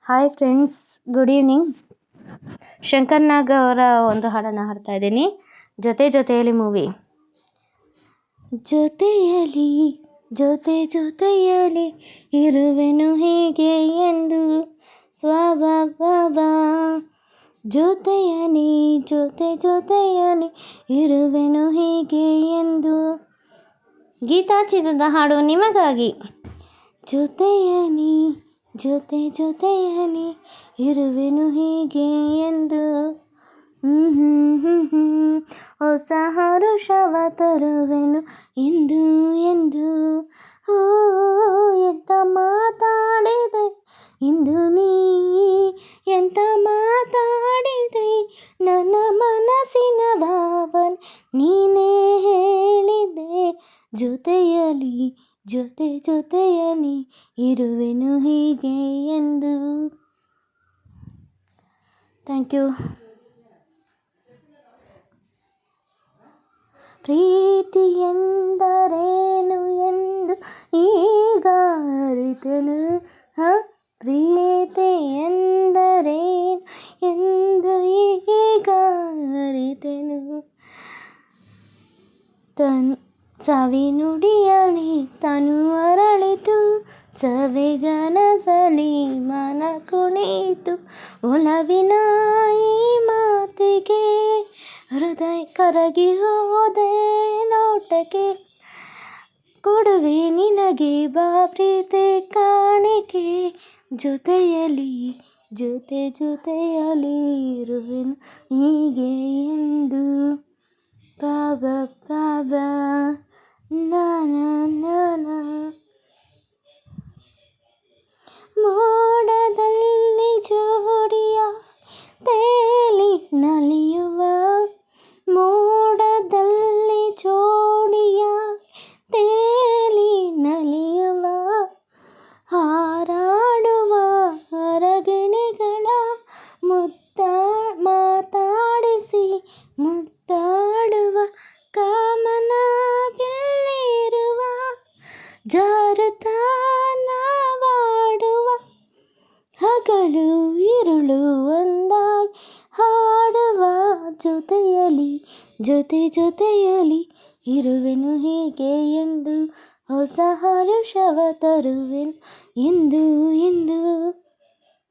Hi friends, good evening. Shankar Nag ಅವರ ಒಂದು ಹಾಡನ್ನು ಹಾಡ್ತಾ ಇದ್ದೀನಿ. ಜೊತೆಯಲ್ಲಿ ಮೂವಿ. ಜೊತೆಯಲ್ಲಿ ಜೊತೆಯಲ್ಲಿ ಇರುವೆನು ಹೀಗೆ ಎಂದು ವಾ ವಾ ವಾ ವಾ. ಜೊತೆಯಲ್ಲಿ ಇರುವೆನು ಹೀಗೆ ಎಂದು. ಗೀತಾ ಚಿತ್ರದ ಹಾಡು ನಿಮಗಾಗಿ. ಜೊತೆಯಲ್ಲಿ ಇರುವೆನು ಹೀಗೆ ಎಂದು. ಹೊಸ ಹರುಷವ ತರುವೆನು ಎಂದು. ಓ ಎಂತ ಮಾತಾಡಿದೆ ಇಂದು ನೀ, ಎಂತ ಮಾತಾಡಿದೆ ನನ್ನ ಮನಸ್ಸಿನ ಭಾವನೆ ನೀನೇ ಹೇಳಿದೆ. ಜೊತೆಯಲ್ಲಿ ಇರುವೆನು ಹೀಗೆ ಎಂದು. Thank you. ಪ್ರೀತಿ ಎಂದರೇನು ಎಂದು ಈಗ ಅರಿತೆನು. ಪ್ರೀತಿ ಎಂದರೇನು ಎಂದು ಈಗ ಅರಿತೆನು. ಸವಿನುಡಿಯಲಿ ತನು ಅರಳಿತು, ಸವಿಗನಸಲಿ ಮನ ಕುಣಿತು. ಒಲವಿನ ಈ ಮಾತಿಗೆ ಹೃದಯ ಕರಗಿ ಹೋದೆ ನೋಟಕ್ಕೆ. ಕೊಡುವೆ ನಿನಗೆ ಬಾ ಪ್ರೀತಿ ಕಾಣಿಕೆ. ಜೊತೆಯಲ್ಲಿ ಇರುವೆನು ಹೀಗೆ ಎಂದು. ಬಾಬಾ ಬಾಬಾ ನಾನ. ಮೋಡದಲ್ಲಿ ಜೋಡಿಯ ತೇಲಿ ನಲಿಯುವ, ಮೋಡದಲ್ಲಿ ಜೋಡಿಯ ತೇಲಿ ನಲಿಯುವ. ಹಾರಾಡುವ ಅರಗಿಣಿಗಳ ಮಾತಾಡಿಸಿ ಮುದ್ದಾಡುವ ಕಾಮನ ಬಿಲ್ಲಿರುವ. ಜಾರುತ್ತಾ ನಾವಾಡುವ ಹಗಲು ഇരുಳು ಒಂದಾಗಿ ಹಾಡುವ. ಜೊತೆಯಲ್ಲಿ ಇರುವೆನು ಹೀಗೆ ಎಂದು. ಹೊಸ ಹರುಷವ ತರುವೆನು ಎಂದು.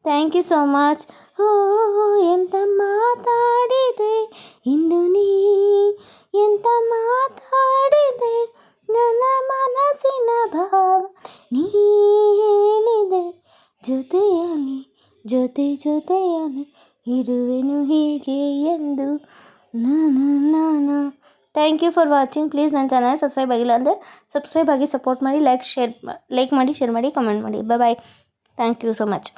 Thank you so much. ಓ ಎಂತ ಮಾತಾಡಿದೆ ಇಂದು ನೀ, ಎಂತ ಮಾತಾಡಿದೆ ನನ್ನ ಮನಸ್ಸಿನ ಭಾವ ನೀ ಹೇಳಿದೆ. ಜೊತೆಯಲ್ಲಿ ಇರುವೆನು ಹೀಗೆ ಎಂದು. ನಾನು. Thank you for watching. Please ನನ್ನ ಚಾನಲ್ ಸಬ್ಸ್ಕ್ರೈಬ್ ಆಗಿಲ್ಲ ಅಂದರೆ ಸಬ್ಸ್ಕ್ರೈಬ್ ಆಗಿ ಸಪೋರ್ಟ್ ಮಾಡಿ. ಲೈಕ್ ಮಾಡಿ, ಶೇರ್ ಮಾಡಿ, ಕಮೆಂಟ್ ಮಾಡಿ. Bye. Thank you so much.